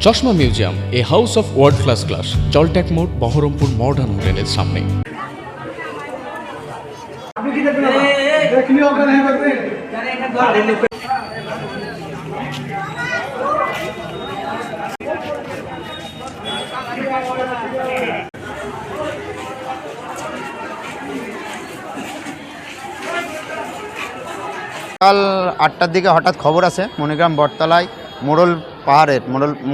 চশমা museum, a house of world class, জলট্যাক মোড়, বহরমপুর মডার্ন হোটেলের সামনে। সকাল 8টার দিকে হঠাৎ খবর আসে মণিগ্রাম বটতলায়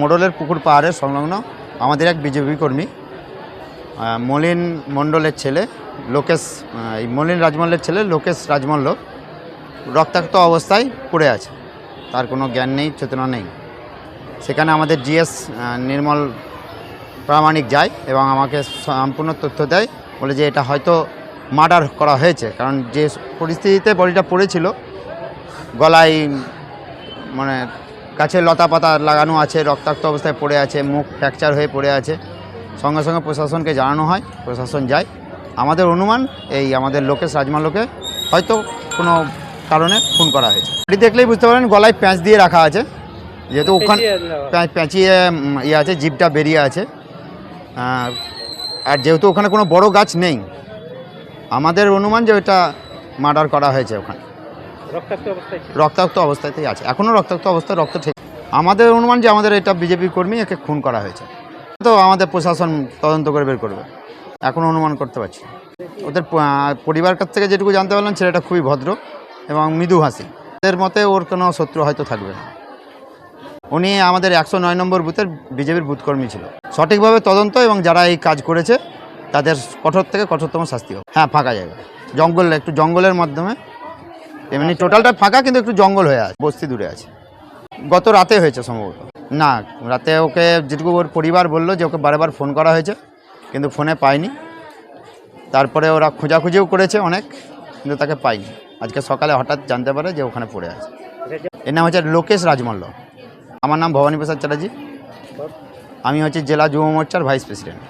মোড়লের পুকুর পাহাড়ের সংলগ্ন আমাদের এক বিজেপি কর্মী মলিন মণ্ডলের ছেলে লোকেশ, মলিন রাজমল্লের ছেলে লোকেশ রাজমল্ল রক্তাক্ত অবস্থায় পড়ে আছে। তার কোনো জ্ঞান নেই, চেতনা নেই। সেখানে আমাদের জিএস নির্মল প্রামাণিক যায় এবং আমাকে সম্পূর্ণ তথ্য দেয়, বলে যে এটা হয়তো মার্ডার করা হয়েছে। কারণ যে পরিস্থিতিতে বডিটা পড়েছিল, গলায় মানে গাছে লতা পাতা লাগানো আছে, রক্তাক্ত অবস্থায় পড়ে আছে, মুখ ফ্র্যাকচার হয়ে পড়ে আছে। সঙ্গে সঙ্গে প্রশাসনকে জানানো হয়, প্রশাসন যায়। আমাদের অনুমান এই আমাদের লোকেশ রাজমাল্লকে হয়তো কোনো কারণে খুন করা হয়েছে। এটি দেখলেই বুঝতে পারেন গলায় প্যাঁচ দিয়ে রাখা আছে, যেহেতু ওখানে প্যাঁচিয়ে ইয়ে আছে, জিভটা বেরিয়ে আছে। আর যেহেতু ওখানে কোনো বড় গাছ নেই, আমাদের অনুমান যে ওটা মার্ডার করা হয়েছে। ওখানে রক্তাক্ত অবস্থাতেই আছে, এখনও রক্তাক্ত অবস্থায়, রক্ত ঠিক। আমাদের অনুমান যে আমাদের এটা বিজেপি কর্মী, একে খুন করা হয়েছে। তো আমাদের প্রশাসন তদন্ত করে বের করবে, এখনও অনুমান করতে পারছি। ওদের পরিবার কাছ থেকে যেটুকু জানতে পারলাম, ছেলেটা খুবই ভদ্র এবং মৃদুভাষী। এদের মতে ওর কোনো শত্রু হয়তো থাকবে না। উনি আমাদের 109 নম্বর বুথের বিজেপির বুথ কর্মী ছিল। সঠিকভাবে তদন্ত এবং যারা এই কাজ করেছে তাদের কঠোর থেকে কঠোরতম শাস্তি হোক। হ্যাঁ, ফাঁকা জায়গা, একটু জঙ্গলের মাধ্যমে, এমনি টোটালটা ফাঁকা, কিন্তু একটু জঙ্গল হয়ে আছে, বস্তি দূরে আছে। গত রাতে হয়েছে সম্ভবত। না, রাতে ওকে যেটুকু ওর পরিবার বললো যে ওকে বারবার ফোন করা হয়েছে, কিন্তু ফোনে পায়নি। তারপরে ওরা খোঁজাখুঁজিও করেছে অনেক, কিন্তু তাকে পায়নি। আজকে সকালে হঠাৎ জানতে পারে যে ওখানে পড়ে আছে। এর নাম হচ্ছে লোকেশ রাজমল্ল। আমার নাম ভবানী প্রসাদ চ্যাটার্জি। আমি হচ্ছে জেলা যুব মোর্চার ভাইস প্রেসিডেন্ট।